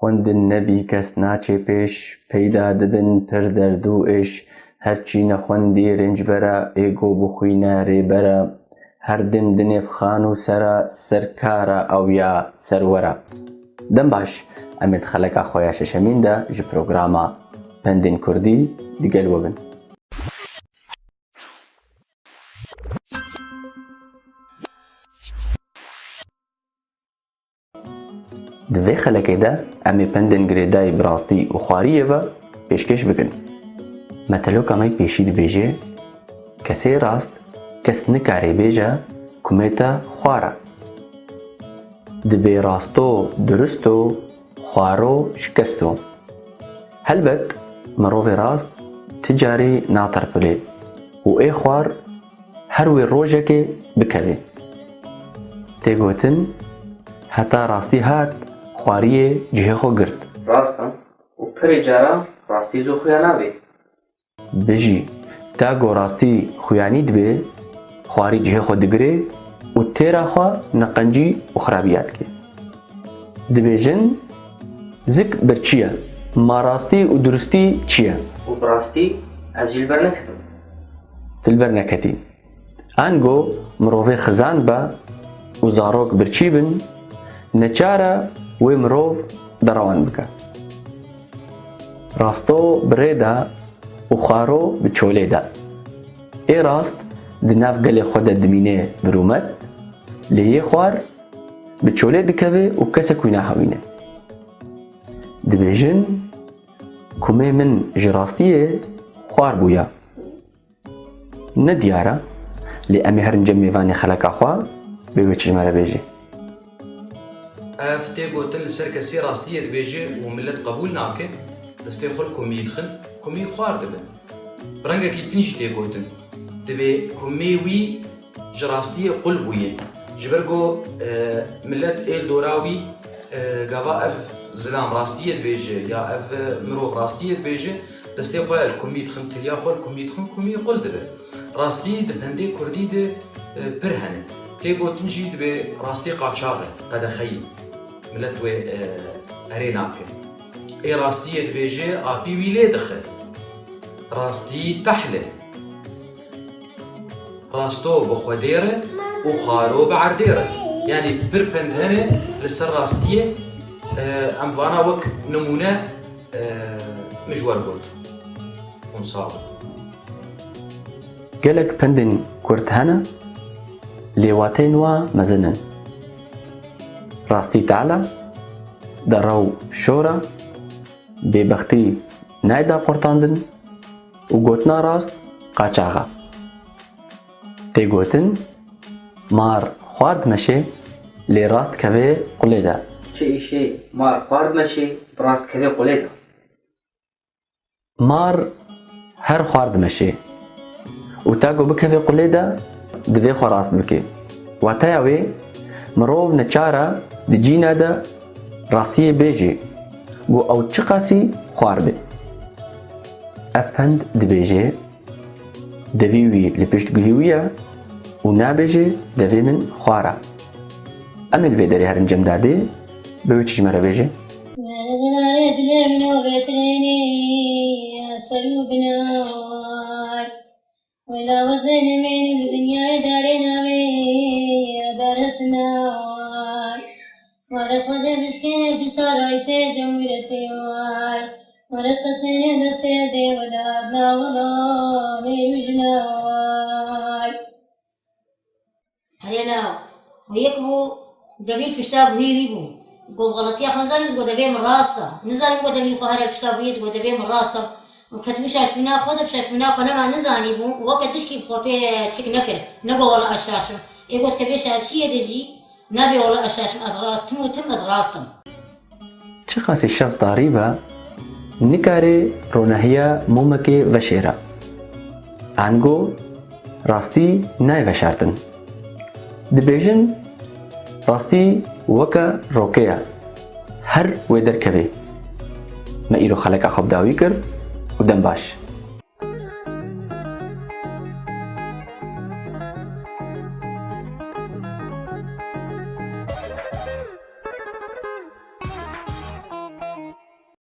خوندن نەبی کەس ناچێ پێش پەیدا دەبن پڕ دەرد و ئێش هەرچی نەخوەندی ڕێنجبەرە ئێگۆ بخوینە ڕێبەرە هەردم دنێف خان و سەرە سەرکارە ئەو یا سەروەرە. دەم باش ئەمێت خەلەکە خۆیان شەشەمیندا ji پرۆگرامە پەندên کوردی دیگەل وەبن. Di vê xelekê de em ê pendên girêdayî bi rastî û xwariyê ve pêşkêş bikin. Meteloka me pêşî dibêje kesê rast kes nikare bêje ku me te xwar e. Dibe rasto durist o xwaro şikest o. Helbet mirovê rast ti carî naterpilê û ê xwar her wê rojekê bikeve. Tê gotin heta rastî hat xwariyê cihê xwe girt. Rast e û pirê caran rastî zû xuya nabe. Bijî ta got rastî xuyanî dibe xwarî cihê xwe digire û têra xwe neqencî û xerabiyat dike. Dibêjin zik birçî ye ma rastî û duristî çi ye? û bi rastî ez jî li ber neketim. Tu li ber neketî. Ango mirovê xizan be û zarok birçî bin neçar e wê mirov derawan bike. Rasto bi rê de û xwaro bi çolê de. Ê rast di nav gelê xwe de dimîne birûmet lê yê xwar bi çolê dikeve û kesek wî nahewîne. Dibêjin ku mê min ji rastiyê xwar bûye. Ne diyar e lê em ê herin cem mêvanê xeleka xwe bê wê çijme re bêje. Ev tê gotin li ser kesê rastiyê dibêje û millet qebûl nake, destê xwe li komî dixin, komî xwar dibin. Bi rengekî din jî tê gotin. Divê komî wî ji rastiyê qul bûye. Ji ber got millet ê dora wî gava ev zilam rastiyê dibêje ya ev mirov rastiyê dibêje, destê xwe li komî dixin, tiriya xwe li komî dixin, komî qul dibe. Rastî di pendê Kurdî de pir hene. Tê gotin jî dibe rastî qaçax e, qedexeyî. Millet wê erê nake. Ê rastiyê dibêje apî wî lê dixe. Rastî tehl e. Rasto bi xwedê re û xwaro bi erdê re. Yani pir pend hene li ser rastiyê em vana wek nimûne min ji wer got. Hûn sağ ol. Gelek pendên Kurd hene lê wateyên wan mezin in. Rastî teala, deraw şor e, bêbextî nayê daportandin û gotina rast qaçax e. Tê gotin mar xwar dimeşe lê rast keve qulê de. Çi îşê mar xwar dimeşe bi rast keve qulê de. Mar her xwar dimeşe û ta got bikeve qulê de divê xwe rast bike. Wateya wê mirov neçar e di cîna de rastiyê bêje got ew çi qasî xwar be. Ev pend dibêje devî wî li piştgihî wî ye û nabêje devê min xwar e. Em ê li vê derê herin cem dadê bê wê çijme re bêje. ولا وزن من الدنيا دارنا درسنا ورقد بشكين في سراي سجمرتي ورقتني نسيدي ودادنا ولا ميجنا هينا ويكبو دبيل في الشاب هي بيبو قول غلط يا خنزل قول دبي من راسته نزل قول دبي فهر الشاب هي قول دبي من راسته وكتبشاش فينا خذ فشاش فينا خنا ما نزاني بو وقت تشكي بخوفي تشك نكر نقول والله اشاش يقول كبيش شيء تجي نبي والله اشاش ازراس تم ازراستم چه خاصی شف طاریبه نکاره رونهیا مومکه وشیره انگو راستی نای وشارتن دبیجن راستی وکا روکیا هر ویدر کبی ما ایرو خلق خوب داوی کرد و دم باش